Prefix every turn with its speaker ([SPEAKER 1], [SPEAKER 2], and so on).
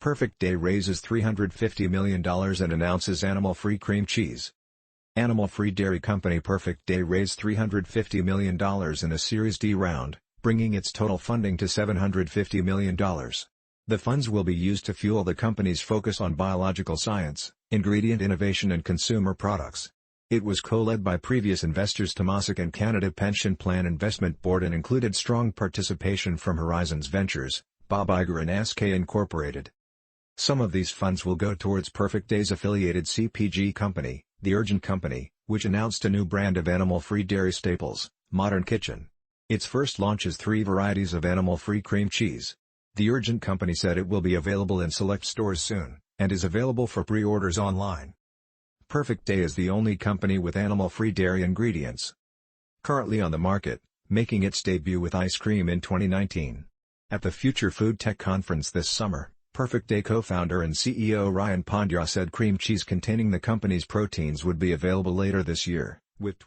[SPEAKER 1] Perfect Day raises $350 million and announces animal-free cream cheese. Animal-free dairy company Perfect Day raised $350 million in a Series D round, bringing its total funding to $750 million. The funds will be used to fuel the company's focus on biological science, ingredient innovation and consumer products. It was co-led by previous investors Temasek and Canada Pension Plan Investment Board and included strong participation from Horizons Ventures, Bob Iger and SK Incorporated. Some of these funds will go towards Perfect Day's affiliated CPG company, The Urgent Company, which announced a new brand of animal-free dairy staples, Modern Kitchen. Its first launches 3 varieties of animal-free cream cheese. The Urgent Company said it will be available in select stores soon, and is available for pre-orders online. Perfect Day is the only company with animal-free dairy ingredients currently on the market, making its debut with ice cream in 2019. At the Future Food Tech Conference this summer, Perfect Day co-founder and CEO Ryan Pandya said cream cheese containing the company's proteins would be available later this year, with